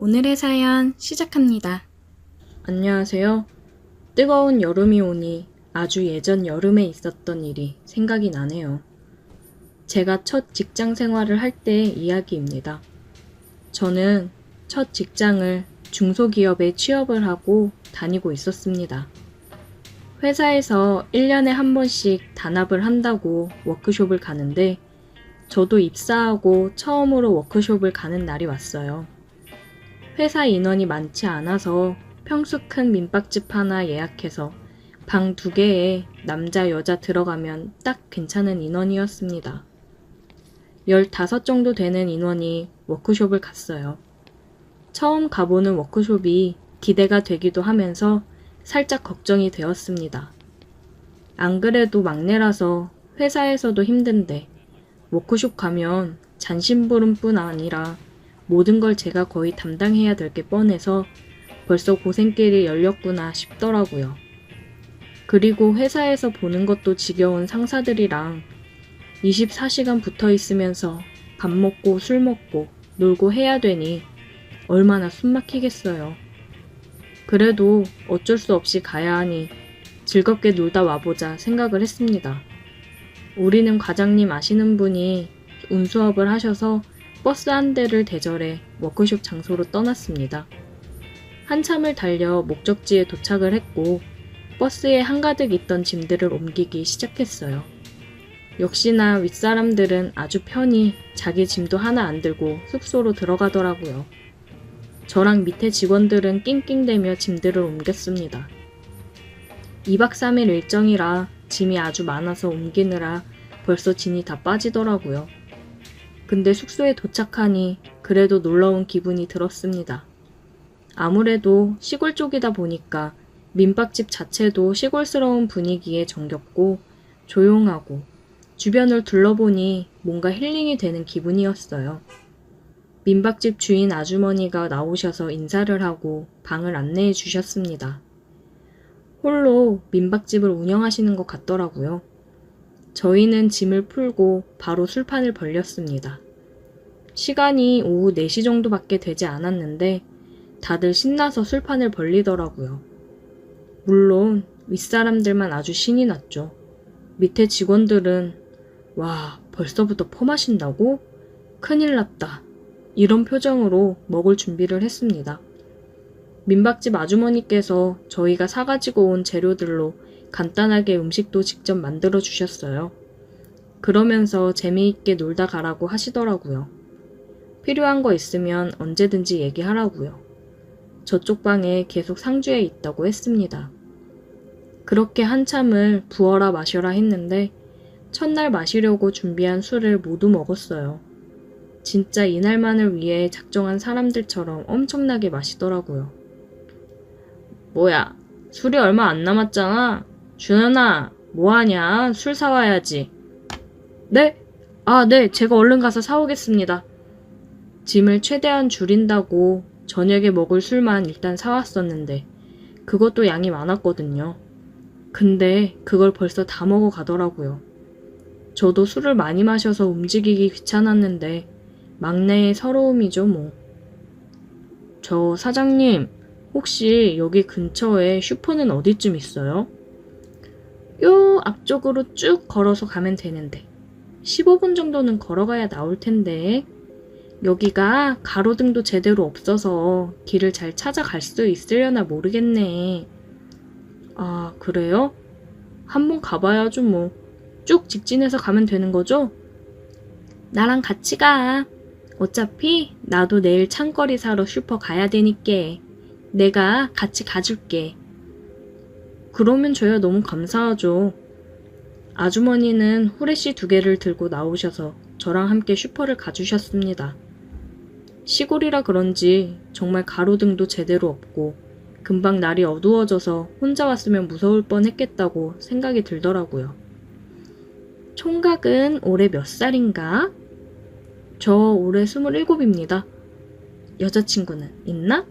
오늘의 사연 시작합니다. 안녕하세요. 뜨거운 여름이 오니 아주 예전 여름에 있었던 일이 생각이 나네요. 제가 첫 직장 생활을 할 때의 이야기입니다. 저는 첫 직장을 중소기업에 취업을 하고 다니고 있었습니다. 회사에서 1년에 한 번씩 단합을 한다고 워크숍을 가는데 저도 입사하고 처음으로 워크숍을 가는 날이 왔어요. 회사 인원이 많지 않아서 평수 큰 민박집 하나 예약해서 방 2개에 남자 여자 들어가면 딱 괜찮은 인원이었습니다. 15 정도 되는 인원이 워크숍을 갔어요. 처음 가보는 워크숍이 기대가 되기도 하면서 살짝 걱정이 되었습니다. 안 그래도 막내라서 회사에서도 힘든데 워크숍 가면 잔심부름뿐 아니라 모든 걸 제가 거의 담당해야 될 게 뻔해서 벌써 고생길이 열렸구나 싶더라고요. 그리고 회사에서 보는 것도 지겨운 상사들이랑 24시간 붙어 있으면서 밥 먹고 술 먹고 놀고 해야 되니 얼마나 숨 막히겠어요. 그래도 어쩔 수 없이 가야 하니 즐겁게 놀다 와보자 생각을 했습니다. 우리는 과장님 아시는 분이 운수업을 하셔서 버스 한 대를 대절해 워크숍 장소로 떠났습니다. 한참을 달려 목적지에 도착을 했고 버스에 한가득 있던 짐들을 옮기기 시작했어요. 역시나 윗사람들은 아주 편히 자기 짐도 하나 안 들고 숙소로 들어가더라고요. 저랑 밑에 직원들은 낑낑대며 짐들을 옮겼습니다. 2박 3일 일정이라 짐이 아주 많아서 옮기느라 벌써 진이 다 빠지더라고요. 근데 숙소에 도착하니 그래도 놀러온 기분이 들었습니다. 아무래도 시골 쪽이다 보니까 민박집 자체도 시골스러운 분위기에 정겹고 조용하고 주변을 둘러보니 뭔가 힐링이 되는 기분이었어요. 민박집 주인 아주머니가 나오셔서 인사를 하고 방을 안내해 주셨습니다. 홀로 민박집을 운영하시는 것 같더라고요. 저희는 짐을 풀고 바로 술판을 벌렸습니다. 시간이 오후 4시 정도밖에 되지 않았는데 다들 신나서 술판을 벌리더라고요. 물론 윗사람들만 아주 신이 났죠. 밑에 직원들은 와, 벌써부터 퍼마신다고? 큰일 났다. 이런 표정으로 먹을 준비를 했습니다. 민박집 아주머니께서 저희가 사가지고 온 재료들로 간단하게 음식도 직접 만들어 주셨어요. 그러면서 재미있게 놀다 가라고 하시더라고요. 필요한 거 있으면 언제든지 얘기하라고요. 저쪽 방에 계속 상주해 있다고 했습니다. 그렇게 한참을 부어라 마셔라 했는데 첫날 마시려고 준비한 술을 모두 먹었어요. 진짜 이날만을 위해 작정한 사람들처럼 엄청나게 마시더라고요. 뭐야, 술이 얼마 안 남았잖아. 준현아, 뭐하냐? 술 사와야지. 네? 네, 제가 얼른 가서 사오겠습니다. 짐을 최대한 줄인다고 저녁에 먹을 술만 일단 사왔었는데 그것도 양이 많았거든요. 근데 그걸 벌써 다 먹어가더라고요. 저도 술을 많이 마셔서 움직이기 귀찮았는데 막내의 서러움이죠 뭐. 저 사장님, 혹시 여기 근처에 슈퍼는 어디쯤 있어요? 요 앞쪽으로 쭉 걸어서 가면 되는데 15분 정도는 걸어가야 나올 텐데 여기가 가로등도 제대로 없어서 길을 잘 찾아갈 수 있으려나 모르겠네. 아, 그래요? 한번 가봐야죠 뭐. 쭉 직진해서 가면 되는 거죠? 나랑 같이 가. 어차피 나도 내일 창거리 사러 슈퍼 가야 되니까 내가 같이 가줄게. 그러면 저야 너무 감사하죠. 아주머니는 후레쉬 2개를 들고 나오셔서 저랑 함께 슈퍼를 가주셨습니다. 시골이라 그런지 정말 가로등도 제대로 없고 금방 날이 어두워져서 혼자 왔으면 무서울 뻔했겠다고 생각이 들더라고요. 총각은 올해 몇 살인가? 저 올해 27입니다. 여자친구는 있나?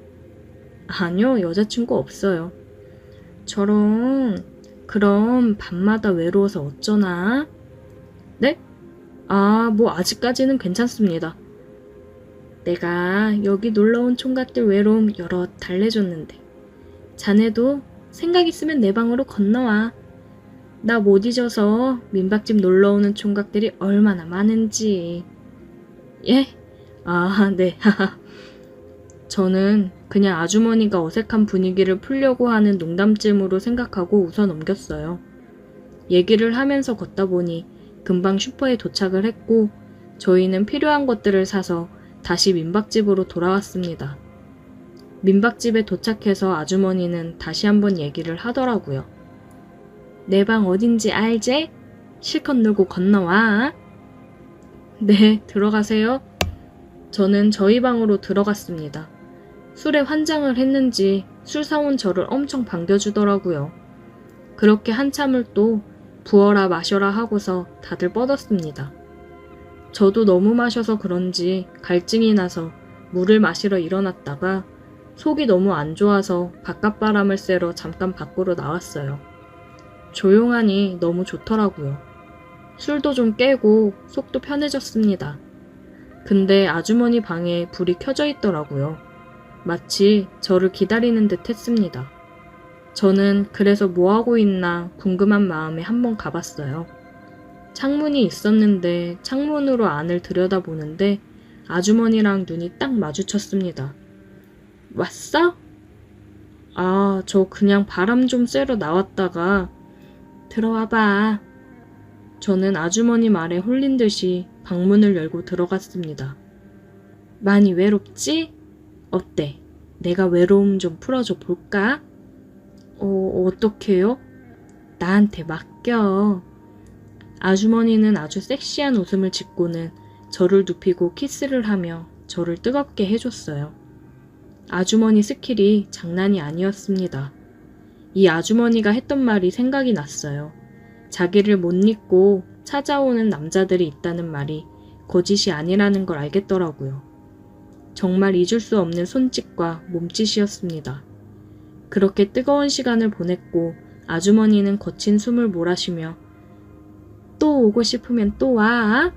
아니요, 여자친구 없어요. 저런, 그럼 밤마다 외로워서 어쩌나? 네? 뭐 아직까지는 괜찮습니다. 내가 여기 놀러온 총각들 외로움 여럿 달래줬는데 자네도 생각 있으면 내 방으로 건너와. 나 못 잊어서 민박집 놀러오는 총각들이 얼마나 많은지. 예? 아, 네. 저는 그냥 아주머니가 어색한 분위기를 풀려고 하는 농담쯤으로 생각하고 웃어 넘겼어요. 얘기를 하면서 걷다 보니 금방 슈퍼에 도착을 했고 저희는 필요한 것들을 사서 다시 민박집으로 돌아왔습니다. 민박집에 도착해서 아주머니는 다시 한번 얘기를 하더라고요. 내 방 어딘지 알제? 실컷 놀고 건너와. 네, 들어가세요. 저는 저희 방으로 들어갔습니다. 술에 환장을 했는지 술 사온 저를 엄청 반겨주더라고요. 그렇게 한참을 또 부어라 마셔라 하고서 다들 뻗었습니다. 저도 너무 마셔서 그런지 갈증이 나서 물을 마시러 일어났다가 속이 너무 안 좋아서 바깥바람을 쐬러 잠깐 밖으로 나왔어요. 조용하니 너무 좋더라고요. 술도 좀 깨고 속도 편해졌습니다. 근데 아주머니 방에 불이 켜져 있더라고요. 마치 저를 기다리는 듯 했습니다. 저는 그래서 뭐하고 있나 궁금한 마음에 한번 가봤어요. 창문이 있었는데 창문으로 안을 들여다보는데 아주머니랑 눈이 딱 마주쳤습니다. 왔어? 아, 저 그냥 바람 좀 쐬러 나왔다가 들어와봐. 저는 아주머니 말에 홀린 듯이 방문을 열고 들어갔습니다. 많이 외롭지? 어때? 내가 외로움 좀 풀어줘 볼까? 어떡해요? 나한테 맡겨. 아주머니는 아주 섹시한 웃음을 짓고는 저를 눕히고 키스를 하며 저를 뜨겁게 해줬어요. 아주머니 스킬이 장난이 아니었습니다. 이 아주머니가 했던 말이 생각이 났어요. 자기를 못 잊고 찾아오는 남자들이 있다는 말이 거짓이 아니라는 걸 알겠더라고요. 정말 잊을 수 없는 손짓과 몸짓이었습니다. 그렇게 뜨거운 시간을 보냈고 아주머니는 거친 숨을 몰아쉬며 또 오고 싶으면 또 와!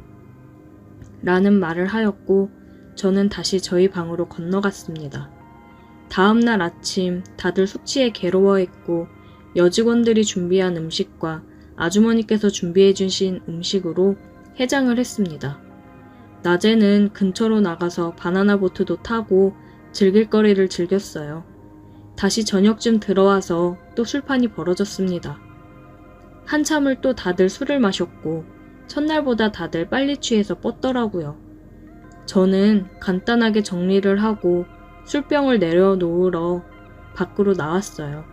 라는 말을 하였고 저는 다시 저희 방으로 건너갔습니다. 다음날 아침 다들 숙취에 괴로워했고 여직원들이 준비한 음식과 아주머니께서 준비해 주신 음식으로 해장을 했습니다. 낮에는 근처로 나가서 바나나 보트도 타고 즐길 거리를 즐겼어요. 다시 저녁쯤 들어와서 또 술판이 벌어졌습니다. 한참을 또 다들 술을 마셨고 첫날보다 다들 빨리 취해서 뻗더라고요. 저는 간단하게 정리를 하고 술병을 내려놓으러 밖으로 나왔어요.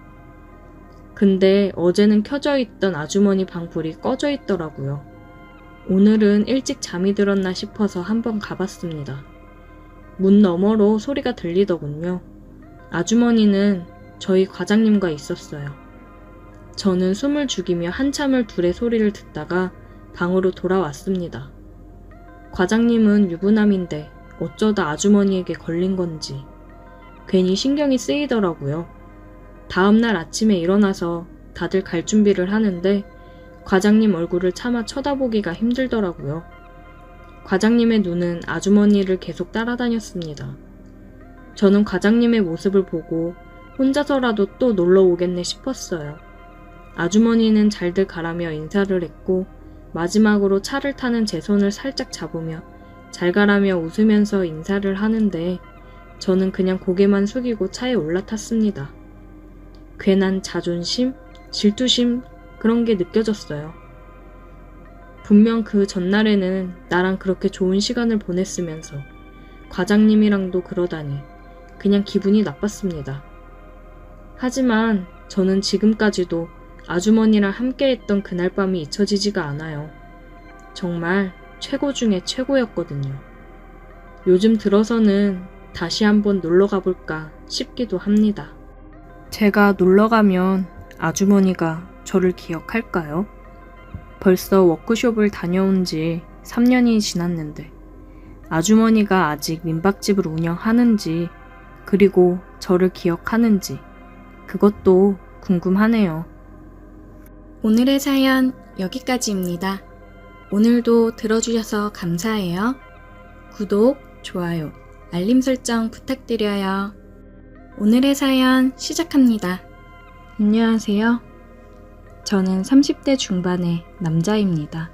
근데 어제는 켜져 있던 아주머니 방불이 꺼져 있더라고요. 오늘은 일찍 잠이 들었나 싶어서 한번 가봤습니다. 문 너머로 소리가 들리더군요. 아주머니는 저희 과장님과 있었어요. 저는 숨을 죽이며 한참을 둘의 소리를 듣다가 방으로 돌아왔습니다. 과장님은 유부남인데 어쩌다 아주머니에게 걸린 건지 괜히 신경이 쓰이더라고요. 다음날 아침에 일어나서 다들 갈 준비를 하는데 과장님 얼굴을 차마 쳐다보기가 힘들더라고요. 과장님의 눈은 아주머니를 계속 따라다녔습니다. 저는 과장님의 모습을 보고 혼자서라도 또 놀러 오겠네 싶었어요. 아주머니는 잘들 가라며 인사를 했고 마지막으로 차를 타는 제 손을 살짝 잡으며 잘 가라며 웃으면서 인사를 하는데 저는 그냥 고개만 숙이고 차에 올라탔습니다. 괜한 자존심, 질투심 그런 게 느껴졌어요. 분명 그 전날에는 나랑 그렇게 좋은 시간을 보냈으면서 과장님이랑도 그러다니 그냥 기분이 나빴습니다. 하지만 저는 지금까지도 아주머니랑 함께했던 그날 밤이 잊혀지지가 않아요. 정말 최고 중에 최고였거든요. 요즘 들어서는 다시 한번 놀러 가볼까 싶기도 합니다. 제가 놀러 가면 아주머니가 저를 기억할까요? 벌써 워크숍을 다녀온 지 3년이 지났는데 아주머니가 아직 민박집을 운영하는지 그리고 저를 기억하는지 그것도 궁금하네요. 오늘의 사연 여기까지입니다. 오늘도 들어주셔서 감사해요. 구독, 좋아요 알림 설정 부탁드려요. 오늘의 사연 시작합니다. 안녕하세요. 저는 30대 중반의 남자입니다.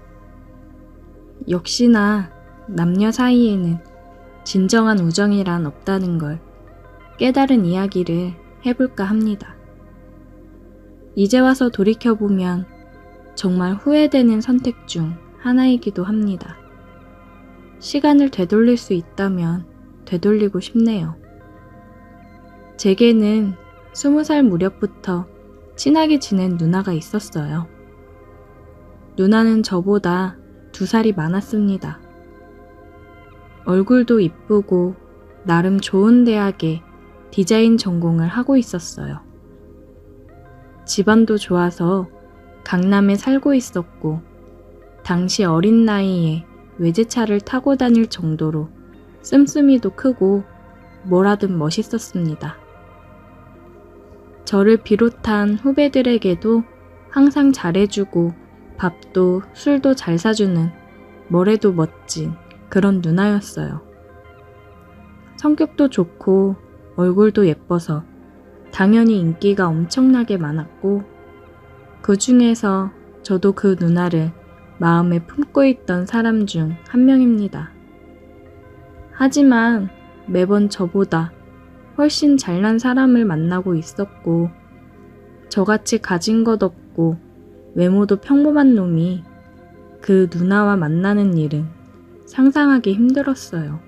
역시나 남녀 사이에는 진정한 우정이란 없다는 걸 깨달은 이야기를 해볼까 합니다. 이제 와서 돌이켜보면 정말 후회되는 선택 중 하나이기도 합니다. 시간을 되돌릴 수 있다면 되돌리고 싶네요. 제게는 20살 무렵부터 친하게 지낸 누나가 있었어요. 누나는 저보다 2살이 많았습니다. 얼굴도 이쁘고 나름 좋은 대학에 디자인 전공을 하고 있었어요. 집안도 좋아서 강남에 살고 있었고 당시 어린 나이에 외제차를 타고 다닐 정도로 씀씀이도 크고 뭐라든 멋있었습니다. 저를 비롯한 후배들에게도 항상 잘해주고 밥도 술도 잘 사주는 뭐래도 멋진 그런 누나였어요. 성격도 좋고 얼굴도 예뻐서 당연히 인기가 엄청나게 많았고 그 중에서 저도 그 누나를 마음에 품고 있던 사람 중 한 명입니다. 하지만 매번 저보다 훨씬 잘난 사람을 만나고 있었고 저같이 가진 것 없고 외모도 평범한 놈이 그 누나와 만나는 일은 상상하기 힘들었어요.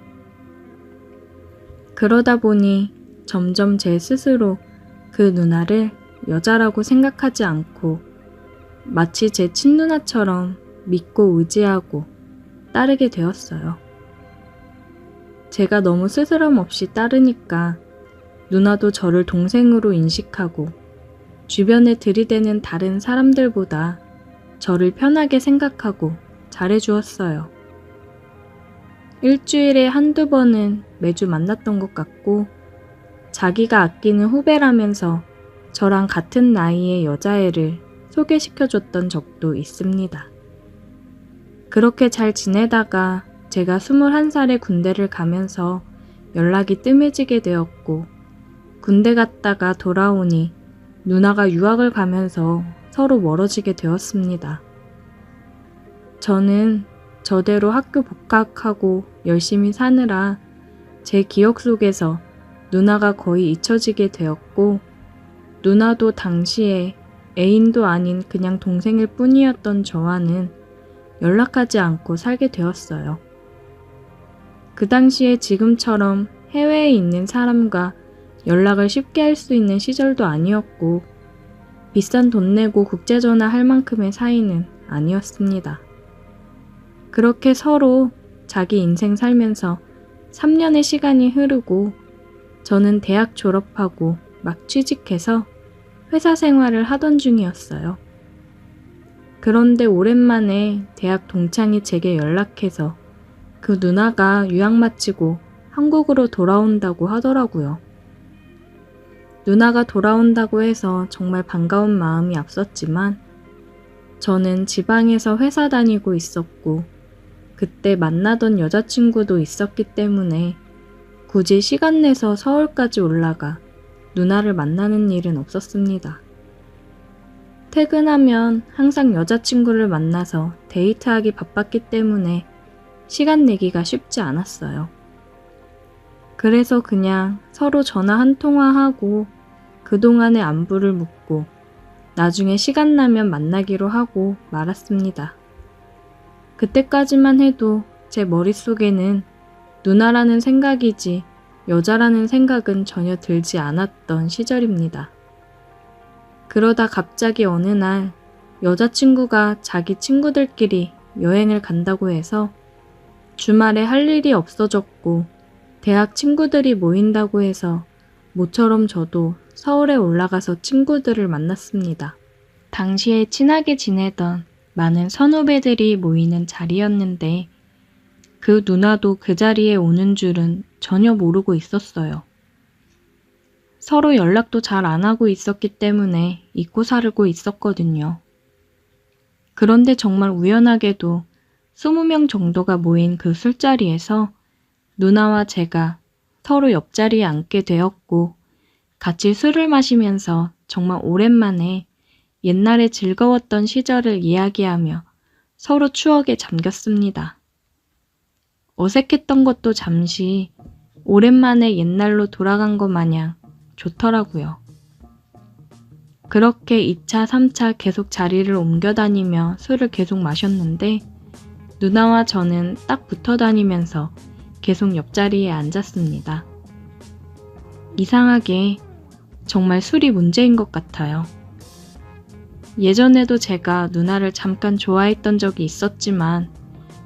그러다 보니 점점 제 스스로 그 누나를 여자라고 생각하지 않고 마치 제 친누나처럼 믿고 의지하고 따르게 되었어요. 제가 너무 스스럼 없이 따르니까 누나도 저를 동생으로 인식하고 주변에 들이대는 다른 사람들보다 저를 편하게 생각하고 잘해주었어요. 일주일에 한두 번은 매주 만났던 것 같고 자기가 아끼는 후배라면서 저랑 같은 나이의 여자애를 소개시켜줬던 적도 있습니다. 그렇게 잘 지내다가 제가 21살에 군대를 가면서 연락이 뜸해지게 되었고 군대 갔다가 돌아오니 누나가 유학을 가면서 서로 멀어지게 되었습니다. 저는 저대로 학교 복학하고 열심히 사느라 제 기억 속에서 누나가 거의 잊혀지게 되었고 누나도 당시에 애인도 아닌 그냥 동생일 뿐이었던 저와는 연락하지 않고 살게 되었어요. 그 당시에 지금처럼 해외에 있는 사람과 연락을 쉽게 할 수 있는 시절도 아니었고 비싼 돈 내고 국제전화 할 만큼의 사이는 아니었습니다. 그렇게 서로 자기 인생 살면서 3년의 시간이 흐르고 저는 대학 졸업하고 막 취직해서 회사 생활을 하던 중이었어요. 그런데 오랜만에 대학 동창이 제게 연락해서 그 누나가 유학 마치고 한국으로 돌아온다고 하더라고요. 누나가 돌아온다고 해서 정말 반가운 마음이 앞섰지만 저는 지방에서 회사 다니고 있었고 그때 만나던 여자친구도 있었기 때문에 굳이 시간 내서 서울까지 올라가 누나를 만나는 일은 없었습니다. 퇴근하면 항상 여자친구를 만나서 데이트하기 바빴기 때문에 시간 내기가 쉽지 않았어요. 그래서 그냥 서로 전화 한 통화하고 그동안의 안부를 묻고 나중에 시간 나면 만나기로 하고 말았습니다. 그때까지만 해도 제 머릿속에는 누나라는 생각이지 여자라는 생각은 전혀 들지 않았던 시절입니다. 그러다 갑자기 어느 날 여자친구가 자기 친구들끼리 여행을 간다고 해서 주말에 할 일이 없어졌고 대학 친구들이 모인다고 해서 모처럼 저도 서울에 올라가서 친구들을 만났습니다. 당시에 친하게 지내던 많은 선후배들이 모이는 자리였는데 그 누나도 그 자리에 오는 줄은 전혀 모르고 있었어요. 서로 연락도 잘 안 하고 있었기 때문에 잊고 살고 있었거든요. 그런데 정말 우연하게도 20명 정도가 모인 그 술자리에서 누나와 제가 서로 옆자리에 앉게 되었고 같이 술을 마시면서 정말 오랜만에 옛날에 즐거웠던 시절을 이야기하며 서로 추억에 잠겼습니다. 어색했던 것도 잠시 오랜만에 옛날로 돌아간 것 마냥 좋더라고요. 그렇게 2차, 3차 계속 자리를 옮겨 다니며 술을 계속 마셨는데 누나와 저는 딱 붙어 다니면서 계속 옆자리에 앉았습니다. 이상하게 정말 술이 문제인 것 같아요. 예전에도 제가 누나를 잠깐 좋아했던 적이 있었지만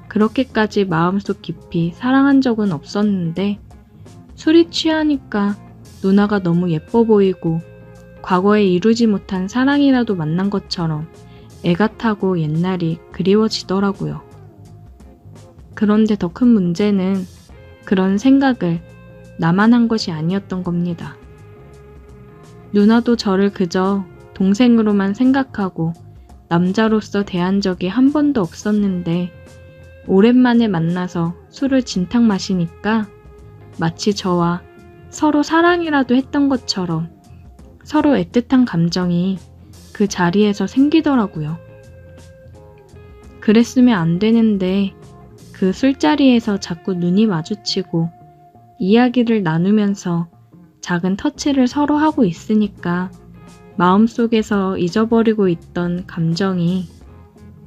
그렇게까지 마음속 깊이 사랑한 적은 없었는데 술이 취하니까 누나가 너무 예뻐 보이고 과거에 이루지 못한 사랑이라도 만난 것처럼 애가 타고 옛날이 그리워지더라고요. 그런데 더 큰 문제는 그런 생각을 나만 한 것이 아니었던 겁니다. 누나도 저를 그저 동생으로만 생각하고 남자로서 대한 적이 한 번도 없었는데 오랜만에 만나서 술을 진탕 마시니까 마치 저와 서로 사랑이라도 했던 것처럼 서로 애틋한 감정이 그 자리에서 생기더라고요. 그랬으면 안 되는데 그 술자리에서 자꾸 눈이 마주치고 이야기를 나누면서 작은 터치를 서로 하고 있으니까 마음속에서 잊어버리고 있던 감정이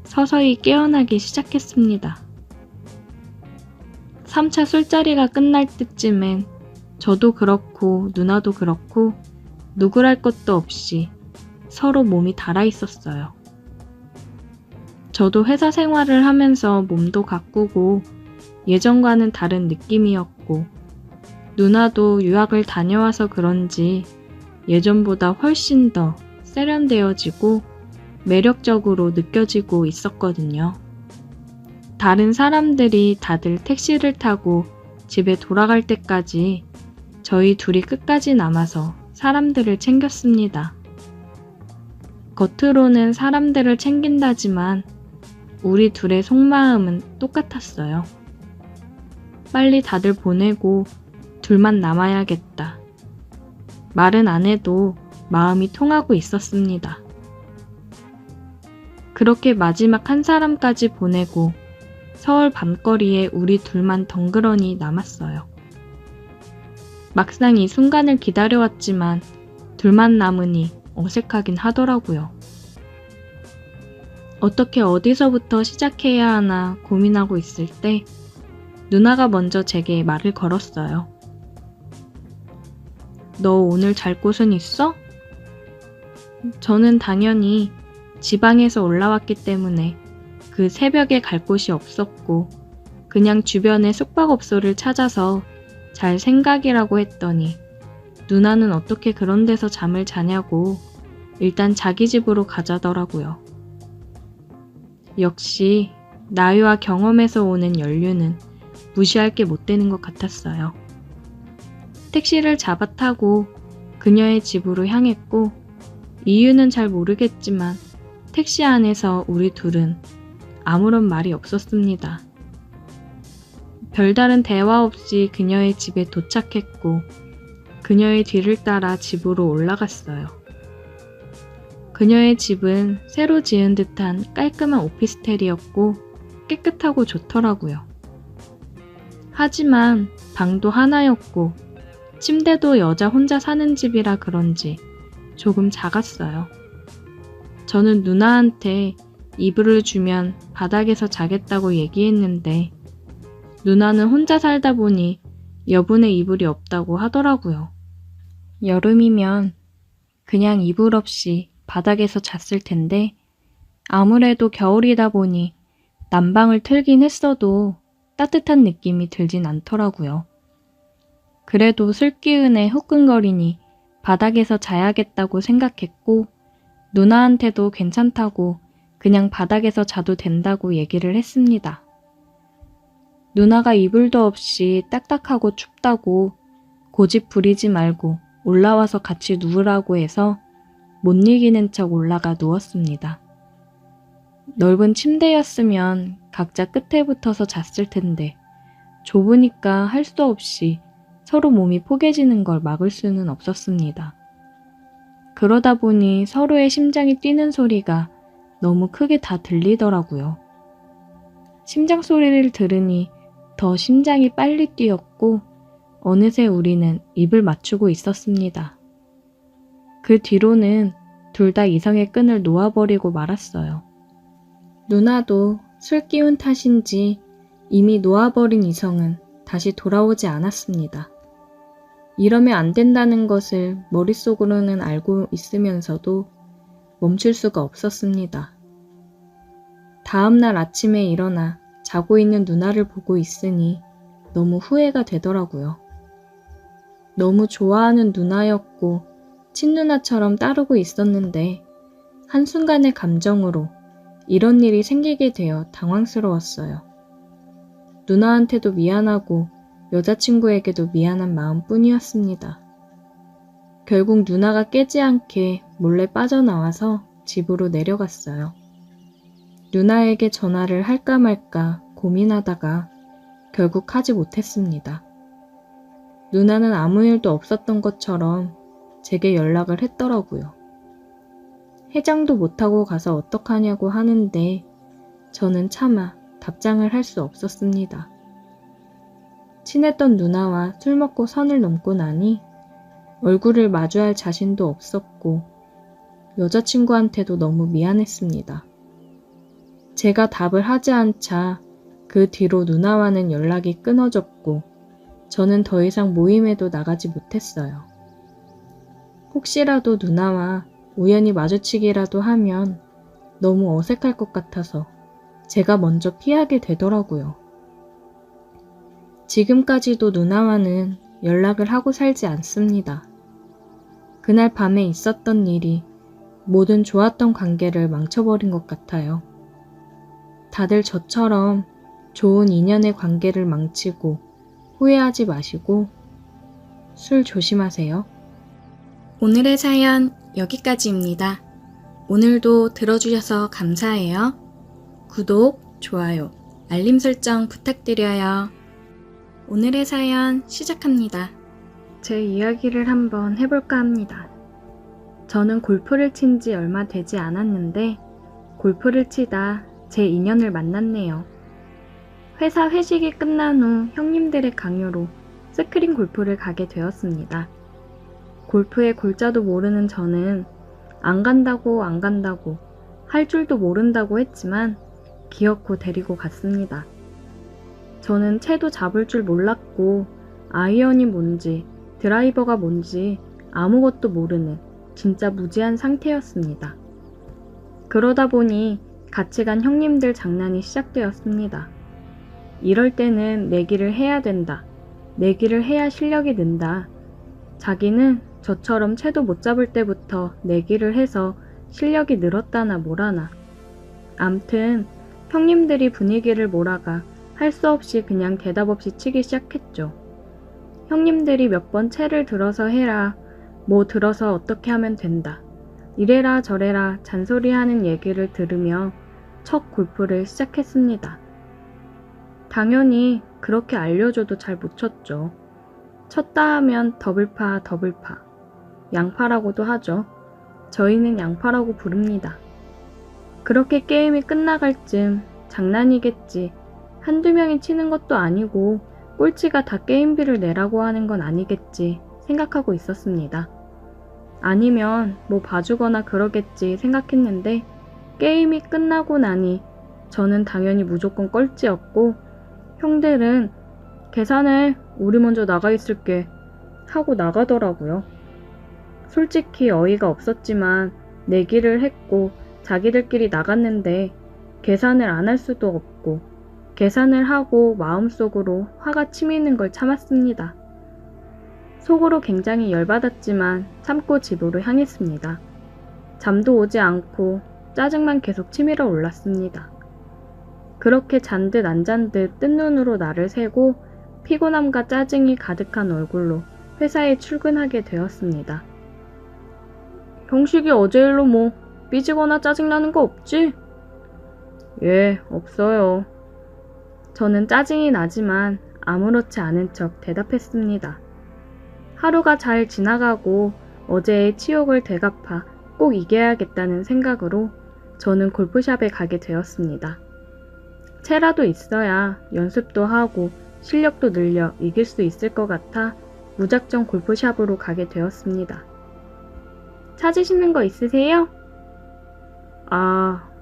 서서히 깨어나기 시작했습니다. 3차 술자리가 끝날 때쯤엔 저도 그렇고 누나도 그렇고 누구랄 것도 없이 서로 몸이 달아 있었어요. 저도 회사 생활을 하면서 몸도 가꾸고 예전과는 다른 느낌이었고 누나도 유학을 다녀와서 그런지 예전보다 훨씬 더 세련되어지고 매력적으로 느껴지고 있었거든요. 다른 사람들이 다들 택시를 타고 집에 돌아갈 때까지 저희 둘이 끝까지 남아서 사람들을 챙겼습니다. 겉으로는 사람들을 챙긴다지만 우리 둘의 속마음은 똑같았어요. 빨리 다들 보내고 둘만 남아야겠다. 말은 안 해도 마음이 통하고 있었습니다. 그렇게 마지막 한 사람까지 보내고 서울 밤거리에 우리 둘만 덩그러니 남았어요. 막상 이 순간을 기다려왔지만 둘만 남으니 어색하긴 하더라고요. 어떻게 어디서부터 시작해야 하나 고민하고 있을 때 누나가 먼저 제게 말을 걸었어요. 너 오늘 잘 곳은 있어? 저는 당연히 지방에서 올라왔기 때문에 그 새벽에 갈 곳이 없었고 그냥 주변에 숙박업소를 찾아서 잘 생각이라고 했더니 누나는 어떻게 그런 데서 잠을 자냐고 일단 자기 집으로 가자더라고요. 역시 나이와 경험에서 오는 연륜은 무시할 게 못 되는 것 같았어요. 택시를 잡아 타고 그녀의 집으로 향했고 이유는 잘 모르겠지만 택시 안에서 우리 둘은 아무런 말이 없었습니다. 별다른 대화 없이 그녀의 집에 도착했고 그녀의 뒤를 따라 집으로 올라갔어요. 그녀의 집은 새로 지은 듯한 깔끔한 오피스텔이었고 깨끗하고 좋더라고요. 하지만 방도 하나였고 침대도 여자 혼자 사는 집이라 그런지 조금 작았어요. 저는 누나한테 이불을 주면 바닥에서 자겠다고 얘기했는데 누나는 혼자 살다 보니 여분의 이불이 없다고 하더라고요. 여름이면 그냥 이불 없이 바닥에서 잤을 텐데 아무래도 겨울이다 보니 난방을 틀긴 했어도 따뜻한 느낌이 들진 않더라고요. 그래도 술기운에 후끈거리니 바닥에서 자야겠다고 생각했고 누나한테도 괜찮다고 그냥 바닥에서 자도 된다고 얘기를 했습니다. 누나가 이불도 없이 딱딱하고 춥다고 고집 부리지 말고 올라와서 같이 누우라고 해서 못 이기는 척 올라가 누웠습니다. 넓은 침대였으면 각자 끝에 붙어서 잤을 텐데 좁으니까 할 수 없이 서로 몸이 포개지는 걸 막을 수는 없었습니다. 그러다 보니 서로의 심장이 뛰는 소리가 너무 크게 다 들리더라고요. 심장 소리를 들으니 더 심장이 빨리 뛰었고 어느새 우리는 입을 맞추고 있었습니다. 그 뒤로는 둘 다 이성의 끈을 놓아버리고 말았어요. 누나도 술 기운 탓인지 이미 놓아버린 이성은 다시 돌아오지 않았습니다. 이러면 안 된다는 것을 머릿속으로는 알고 있으면서도 멈출 수가 없었습니다. 다음날 아침에 일어나 자고 있는 누나를 보고 있으니 너무 후회가 되더라고요. 너무 좋아하는 누나였고 친누나처럼 따르고 있었는데 한순간의 감정으로 이런 일이 생기게 되어 당황스러웠어요. 누나한테도 미안하고 여자친구에게도 미안한 마음뿐이었습니다. 결국 누나가 깨지 않게 몰래 빠져나와서 집으로 내려갔어요. 누나에게 전화를 할까 말까 고민하다가 결국 하지 못했습니다. 누나는 아무 일도 없었던 것처럼 제게 연락을 했더라고요. 해장도 못하고 가서 어떡하냐고 하는데 저는 차마 답장을 할 수 없었습니다. 친했던 누나와 술 먹고 선을 넘고 나니 얼굴을 마주할 자신도 없었고 여자친구한테도 너무 미안했습니다. 제가 답을 하지 않자 그 뒤로 누나와는 연락이 끊어졌고 저는 더 이상 모임에도 나가지 못했어요. 혹시라도 누나와 우연히 마주치기라도 하면 너무 어색할 것 같아서 제가 먼저 피하게 되더라고요. 지금까지도 누나와는 연락을 하고 살지 않습니다. 그날 밤에 있었던 일이 모든 좋았던 관계를 망쳐버린 것 같아요. 다들 저처럼 좋은 인연의 관계를 망치고 후회하지 마시고 술 조심하세요. 오늘의 사연 여기까지입니다. 오늘도 들어주셔서 감사해요. 구독, 좋아요, 알림 설정 부탁드려요. 오늘의 사연 시작합니다. 제 이야기를 한번 해볼까 합니다. 저는 골프를 친 지 얼마 되지 않았는데 골프를 치다 제 인연을 만났네요. 회사 회식이 끝난 후 형님들의 강요로 스크린 골프를 가게 되었습니다. 골프의 골자도 모르는 저는 안 간다고 할 줄도 모른다고 했지만 기어코 데리고 갔습니다. 저는 채도 잡을 줄 몰랐고 아이언이 뭔지 드라이버가 뭔지 아무것도 모르는 진짜 무지한 상태였습니다. 그러다 보니 같이 간 형님들 장난이 시작되었습니다. 이럴 때는 내기를 해야 된다. 내기를 해야 실력이 는다. 자기는 저처럼 채도 못 잡을 때부터 내기를 해서 실력이 늘었다나 뭐라나. 암튼 형님들이 분위기를 몰아가 할 수 없이 그냥 대답 없이 치기 시작했죠. 형님들이 몇 번 채를 들어서 해라. 뭐 들어서 어떻게 하면 된다. 이래라 저래라 잔소리하는 얘기를 들으며 첫 골프를 시작했습니다. 당연히 그렇게 알려줘도 잘 못 쳤죠. 쳤다 하면 더블파, 양파라고도 하죠. 저희는 양파라고 부릅니다. 그렇게 게임이 끝나갈 쯤 장난이겠지. 한두 명이 치는 것도 아니고 꼴찌가 다 게임비를 내라고 하는 건 아니겠지 생각하고 있었습니다. 아니면 뭐 봐주거나 그러겠지 생각했는데 게임이 끝나고 나니 저는 당연히 무조건 꼴찌였고 형들은 계산해, 우리 먼저 나가 있을게 하고 나가더라고요. 솔직히 어이가 없었지만 내기를 했고 자기들끼리 나갔는데 계산을 안 할 수도 없고 계산을 하고 마음속으로 화가 치미는 걸 참았습니다. 속으로 굉장히 열받았지만 참고 집으로 향했습니다. 잠도 오지 않고 짜증만 계속 치밀어 올랐습니다. 그렇게 잔 듯 안 잔 듯 뜬 눈으로 나를 새고 피곤함과 짜증이 가득한 얼굴로 회사에 출근하게 되었습니다. 형식이 어제 일로 뭐 삐지거나 짜증나는 거 없지? 예, 없어요. 저는 짜증이 나지만 아무렇지 않은 척 대답했습니다. 하루가 잘 지나가고 어제의 치욕을 되갚아 꼭 이겨야겠다는 생각으로 저는 골프샵에 가게 되었습니다. 채라도 있어야 연습도 하고 실력도 늘려 이길 수 있을 것 같아 무작정 골프샵으로 가게 되었습니다. 찾으시는 거 있으세요?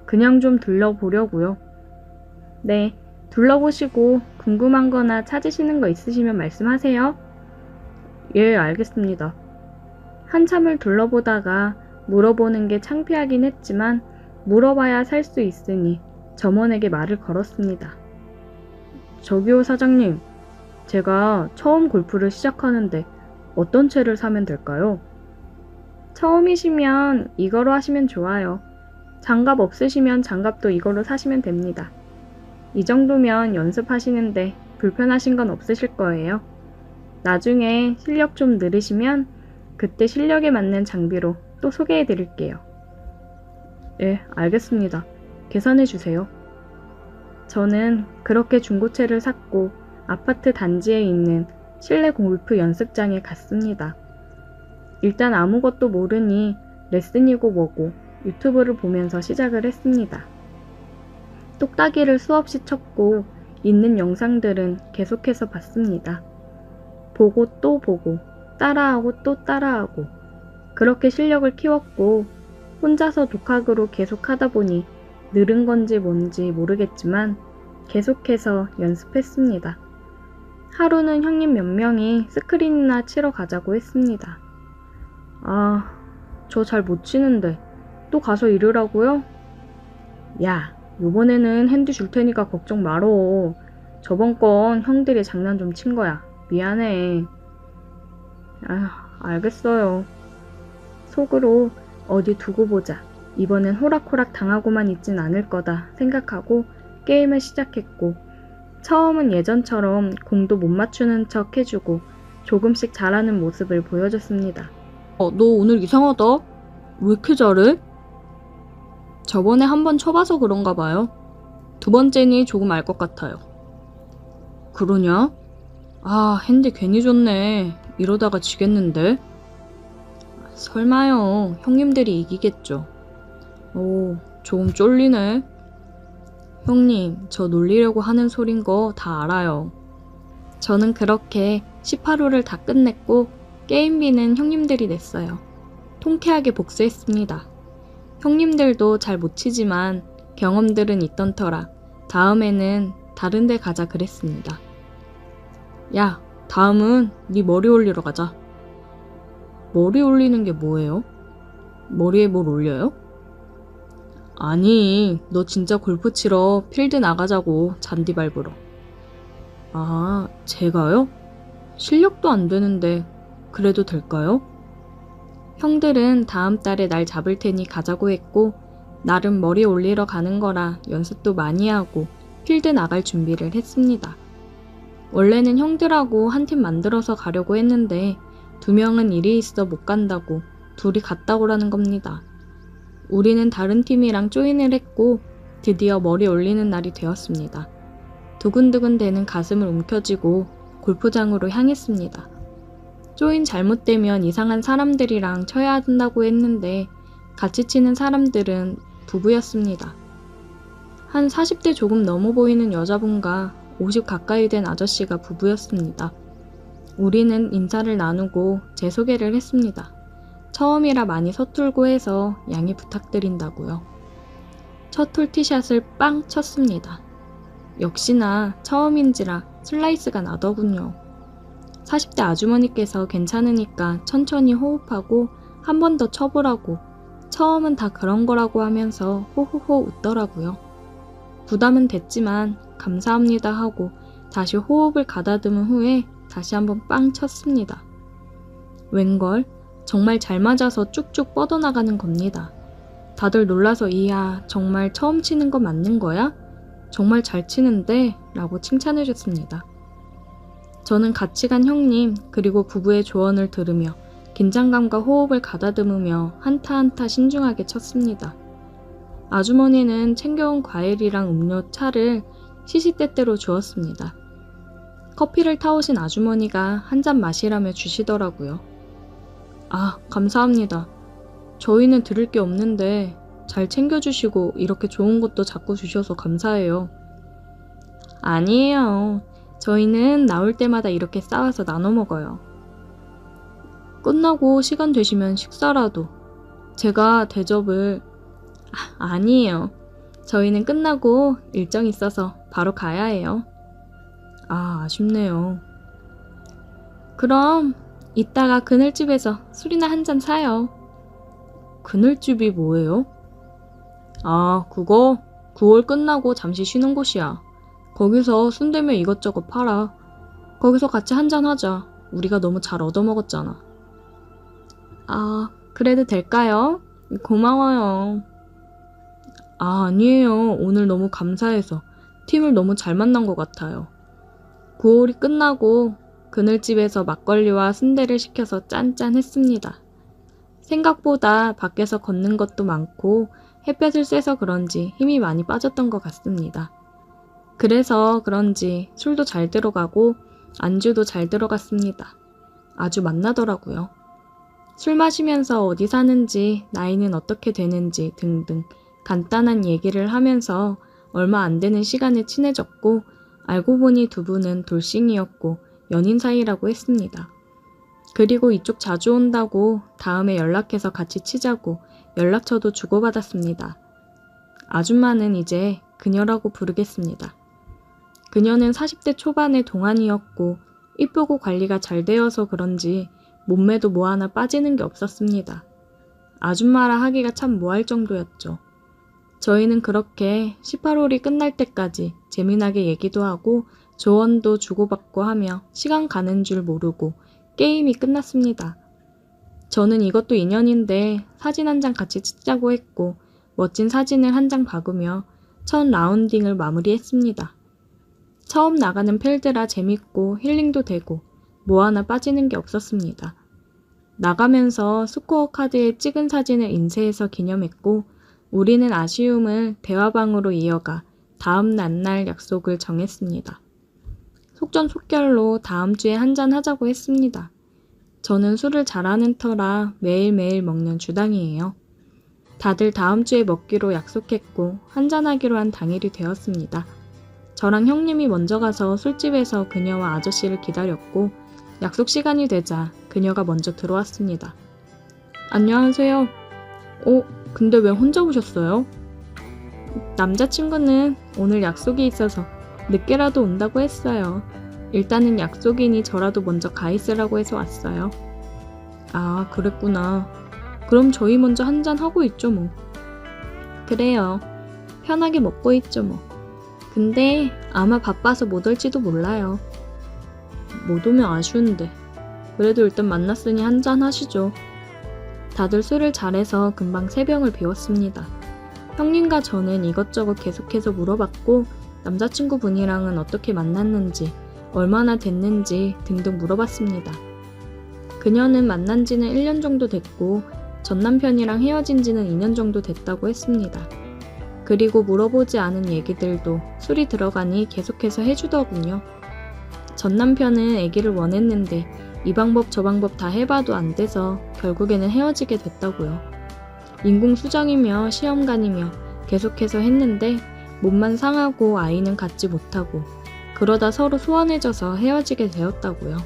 그냥 좀 둘러보려고요. 네, 둘러보시고 궁금한 거나 찾으시는 거 있으시면 말씀하세요. 예, 알겠습니다. 한참을 둘러보다가 물어보는 게 창피하긴 했지만 물어봐야 살 수 있으니 점원에게 말을 걸었습니다. 저기요 사장님, 제가 처음 골프를 시작하는데 어떤 채를 사면 될까요? 처음이시면 이거로 하시면 좋아요. 장갑 없으시면 장갑도 이거로 사시면 됩니다. 이 정도면 연습하시는데 불편하신 건 없으실 거예요. 나중에 실력 좀 늘으시면 그때 실력에 맞는 장비로 또 소개해 드릴게요. 예, 알겠습니다. 계산해 주세요. 저는 그렇게 중고채를 샀고 아파트 단지에 있는 실내 골프 연습장에 갔습니다. 일단 아무것도 모르니 레슨이고 뭐고 유튜브를 보면서 시작을 했습니다. 똑딱이를 수없이 쳤고 있는 영상들은 계속해서 봤습니다. 보고 또 보고 따라하고 또 따라하고 그렇게 실력을 키웠고 혼자서 독학으로 계속 하다 보니 늘은 건지 뭔지 모르겠지만 계속해서 연습했습니다. 하루는 형님 몇 명이 스크린이나 치러 가자고 했습니다. 저 잘 못 치는데 또 가서 이러라고요? 야, 요번에는 핸디 줄 테니까 걱정 말어. 저번 건 형들이 장난 좀 친 거야. 미안해. 알겠어요. 속으로 어디 두고 보자. 이번엔 호락호락 당하고만 있진 않을 거다 생각하고 게임을 시작했고 처음은 예전처럼 공도 못 맞추는 척 해주고 조금씩 잘하는 모습을 보여줬습니다. 너 오늘 이상하다. 왜 이렇게 잘해? 저번에 한번 쳐봐서 그런가 봐요. 두 번째니 조금 알 것 같아요. 그러냐? 핸디 괜히 줬네. 이러다가 지겠는데? 설마요. 형님들이 이기겠죠. 조금 쫄리네. 형님, 저 놀리려고 하는 소린 거 다 알아요. 저는 그렇게 18호를 다 끝냈고 게임비는 형님들이 냈어요. 통쾌하게 복수했습니다. 형님들도 잘 못 치지만 경험들은 있던 터라 다음에는 다른 데 가자 그랬습니다. 야, 다음은 네 머리 올리러 가자. 머리 올리는 게 뭐예요? 머리에 뭘 올려요? 아니, 너 진짜 골프 치러 필드 나가자고, 잔디 밟으러. 제가요? 실력도 안 되는데 그래도 될까요? 형들은 다음 달에 날 잡을 테니 가자고 했고 나름 머리 올리러 가는 거라 연습도 많이 하고 필드 나갈 준비를 했습니다. 원래는 형들하고 한 팀 만들어서 가려고 했는데 2명은 일이 있어 못 간다고 둘이 갔다 오라는 겁니다. 우리는 다른 팀이랑 조인을 했고 드디어 머리 올리는 날이 되었습니다. 두근두근 대는 가슴을 움켜쥐고 골프장으로 향했습니다. 조인 잘못되면 이상한 사람들이랑 쳐야 한다고 했는데 같이 치는 사람들은 부부였습니다. 한 40대 조금 넘어 보이는 여자분과 50 가까이 된 아저씨가 부부였습니다. 우리는 인사를 나누고 제 소개를 했습니다. 처음이라 많이 서툴고 해서 양해 부탁드린다고요. 첫 홀티샷을 빵 쳤습니다. 역시나 처음인지라 슬라이스가 나더군요. 40대 아주머니께서 괜찮으니까 천천히 호흡하고 한 번 더 쳐보라고 처음은 다 그런 거라고 하면서 호호호 웃더라고요. 부담은 됐지만 감사합니다 하고 다시 호흡을 가다듬은 후에 다시 한번 빵 쳤습니다. 웬걸 정말 잘 맞아서 쭉쭉 뻗어나가는 겁니다. 다들 놀라서 이야 정말 처음 치는 거 맞는 거야? 정말 잘 치는데? 라고 칭찬해 줬습니다. 저는 같이 간 형님 그리고 부부의 조언을 들으며 긴장감과 호흡을 가다듬으며 한타 한타 신중하게 쳤습니다. 아주머니는 챙겨온 과일이랑 음료 차를 시시때때로 주었습니다. 커피를 타오신 아주머니가 한 잔 마시라며 주시더라고요. 아, 감사합니다. 저희는 드릴 게 없는데 잘 챙겨주시고 이렇게 좋은 것도 자꾸 주셔서 감사해요. 아니에요. 저희는 나올 때마다 이렇게 싸와서 나눠 먹어요. 끝나고 시간 되시면 식사라도. 제가 대접을... 아니에요. 저희는 끝나고 일정 있어서 바로 가야 해요. 아, 아쉽네요. 그럼 이따가 그늘집에서 술이나 한 잔 사요. 그늘집이 뭐예요? 아, 그거 9월 끝나고 잠시 쉬는 곳이야. 거기서 순대며 이것저것 팔아. 거기서 같이 한잔 하자. 우리가 너무 잘 얻어먹었잖아. 아, 그래도 될까요? 고마워요. 아, 아니에요. 오늘 너무 감사해서 팀을 너무 잘 만난 것 같아요. 9월이 끝나고 그늘집에서 막걸리와 순대를 시켜서 짠짠했습니다. 생각보다 밖에서 걷는 것도 많고 햇볕을 쐬서 그런지 힘이 많이 빠졌던 것 같습니다. 그래서 그런지 술도 잘 들어가고 안주도 잘 들어갔습니다. 아주 맛나더라고요. 술 마시면서 어디 사는지, 나이는 어떻게 되는지 등등 간단한 얘기를 하면서 얼마 안 되는 시간에 친해졌고 알고 보니 두 분은 돌싱이었고 연인 사이라고 했습니다. 그리고 이쪽 자주 온다고 다음에 연락해서 같이 치자고 연락처도 주고받았습니다. 아줌마는 이제 그녀라고 부르겠습니다. 그녀는 40대 초반의 동안이었고 이쁘고 관리가 잘 되어서 그런지 몸매도 뭐 하나 빠지는 게 없었습니다. 아줌마라 하기가 참 뭐할 정도였죠. 저희는 그렇게 18홀이 끝날 때까지 재미나게 얘기도 하고 조언도 주고받고 하며 시간 가는 줄 모르고 게임이 끝났습니다. 저는 이것도 인연인데 사진 한 장 같이 찍자고 했고 멋진 사진을 한 장 박으며 첫 라운딩을 마무리했습니다. 처음 나가는 필드라 재밌고 힐링도 되고 뭐 하나 빠지는 게 없었습니다. 나가면서 스코어 카드에 찍은 사진을 인쇄해서 기념했고 우리는 아쉬움을 대화방으로 이어가 다음 날날 약속을 정했습니다. 속전속결로 다음 주에 한잔 하자고 했습니다. 저는 술을 잘하는 터라 매일매일 먹는 주당이에요. 다들 다음 주에 먹기로 약속했고 한잔하기로 한 당일이 되었습니다. 저랑 형님이 먼저 가서 술집에서 그녀와 아저씨를 기다렸고 약속 시간이 되자 그녀가 먼저 들어왔습니다. 안녕하세요. 근데 왜 혼자 오셨어요? 남자친구는 오늘 약속이 있어서 늦게라도 온다고 했어요. 일단은 약속이니 저라도 먼저 가 있으라고 해서 왔어요. 아, 그랬구나. 그럼 저희 먼저 한잔 하고 있죠 뭐. 그래요. 편하게 먹고 있죠 뭐. 근데 아마 바빠서 못 올지도 몰라요. 못 오면 아쉬운데. 그래도 일단 만났으니 한잔 하시죠. 다들 술을 잘해서 금방 세 병을 비웠습니다. 형님과 저는 이것저것 계속해서 물어봤고 남자친구분이랑은 어떻게 만났는지, 얼마나 됐는지 등등 물어봤습니다. 그녀는 만난 지는 1년 정도 됐고 전 남편이랑 헤어진 지는 2년 정도 됐다고 했습니다. 그리고 물어보지 않은 얘기들도 술이 들어가니 계속해서 해주더군요. 전 남편은 아기를 원했는데 이 방법 저 방법 다 해봐도 안 돼서 결국에는 헤어지게 됐다고요. 인공수정이며 시험관이며 계속해서 했는데 몸만 상하고 아이는 갖지 못하고 그러다 서로 소원해져서 헤어지게 되었다고요.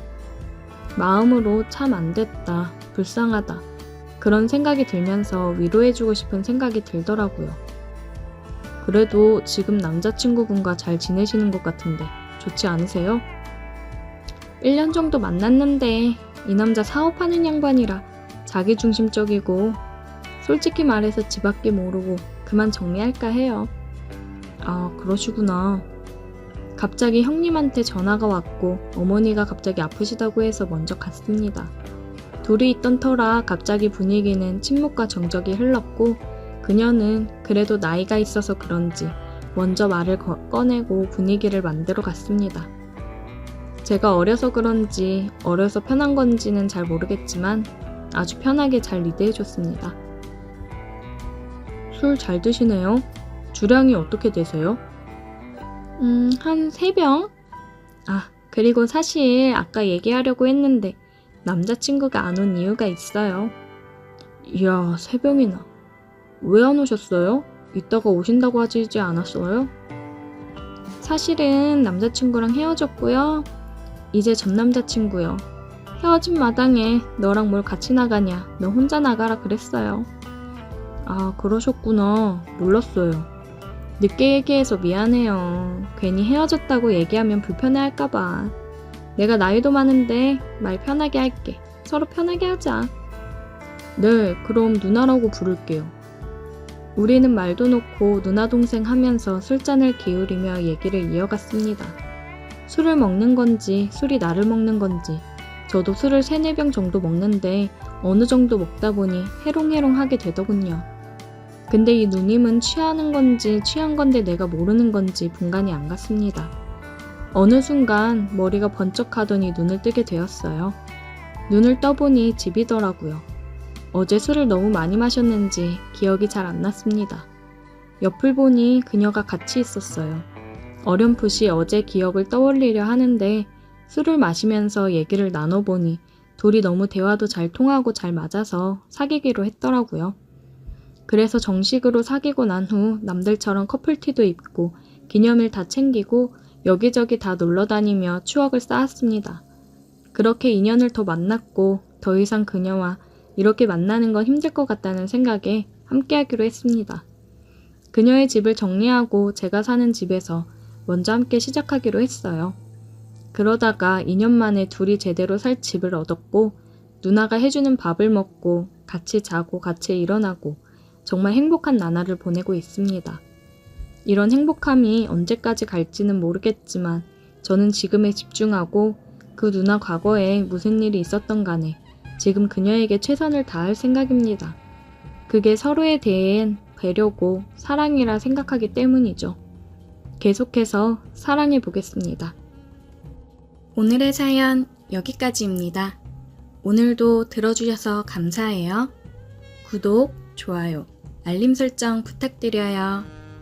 마음으로 참 안 됐다, 불쌍하다 그런 생각이 들면서 위로해주고 싶은 생각이 들더라고요. 그래도 지금 남자친구분과 잘 지내시는 것 같은데 좋지 않으세요? 1년 정도 만났는데 이 남자 사업하는 양반이라 자기중심적이고 솔직히 말해서 지 밖에 모르고 그만 정리할까 해요. 아, 그러시구나. 갑자기 형님한테 전화가 왔고 어머니가 갑자기 아프시다고 해서 먼저 갔습니다. 둘이 있던 터라 갑자기 분위기는 침묵과 정적이 흘렀고 그녀는 그래도 나이가 있어서 그런지 먼저 말을 꺼내고 분위기를 만들어 갔습니다. 제가 어려서 그런지 어려서 편한 건지는 잘 모르겠지만 아주 편하게 잘 리드해줬습니다. 술 잘 드시네요. 주량이 어떻게 되세요? 한 3병? 아, 그리고 사실 아까 얘기하려고 했는데 남자친구가 안 온 이유가 있어요. 이야, 새벽이나. 왜 안 오셨어요? 이따가 오신다고 하지 않았어요? 사실은 남자친구랑 헤어졌고요. 이제 전 남자친구요. 헤어진 마당에 너랑 뭘 같이 나가냐, 너 혼자 나가라 그랬어요. 아, 그러셨구나. 몰랐어요. 늦게 얘기해서 미안해요. 괜히 헤어졌다고 얘기하면 불편해할까봐. 내가 나이도 많은데 말 편하게 할게. 서로 편하게 하자. 네, 그럼 누나라고 부를게요. 우리는 말도 놓고 누나 동생 하면서 술잔을 기울이며 얘기를 이어갔습니다. 술을 먹는 건지 술이 나를 먹는 건지 저도 술을 3-4병 정도 먹는데 어느 정도 먹다 보니 해롱해롱하게 되더군요. 근데 이 누님은 취하는 건지 취한 건데 내가 모르는 건지 분간이 안 갔습니다. 어느 순간 머리가 번쩍하더니 눈을 뜨게 되었어요. 눈을 떠보니 집이더라고요. 어제 술을 너무 많이 마셨는지 기억이 잘 안 났습니다. 옆을 보니 그녀가 같이 있었어요. 어렴풋이 어제 기억을 떠올리려 하는데 술을 마시면서 얘기를 나눠보니 둘이 너무 대화도 잘 통하고 잘 맞아서 사귀기로 했더라고요. 그래서 정식으로 사귀고 난 후 남들처럼 커플티도 입고 기념일 다 챙기고 여기저기 다 놀러 다니며 추억을 쌓았습니다. 그렇게 인연을 더 만났고 더 이상 그녀와 이렇게 만나는 건 힘들 것 같다는 생각에 함께하기로 했습니다. 그녀의 집을 정리하고 제가 사는 집에서 먼저 함께 시작하기로 했어요. 그러다가 2년 만에 둘이 제대로 살 집을 얻었고 누나가 해주는 밥을 먹고 같이 자고 같이 일어나고 정말 행복한 나날을 보내고 있습니다. 이런 행복함이 언제까지 갈지는 모르겠지만 저는 지금에 집중하고 그 누나 과거에 무슨 일이 있었던 간에 지금 그녀에게 최선을 다할 생각입니다. 그게 서로에 대한 배려고 사랑이라 생각하기 때문이죠. 계속해서 사랑해 보겠습니다. 오늘의 사연 여기까지입니다. 오늘도 들어주셔서 감사해요. 구독, 좋아요, 알림 설정 부탁드려요.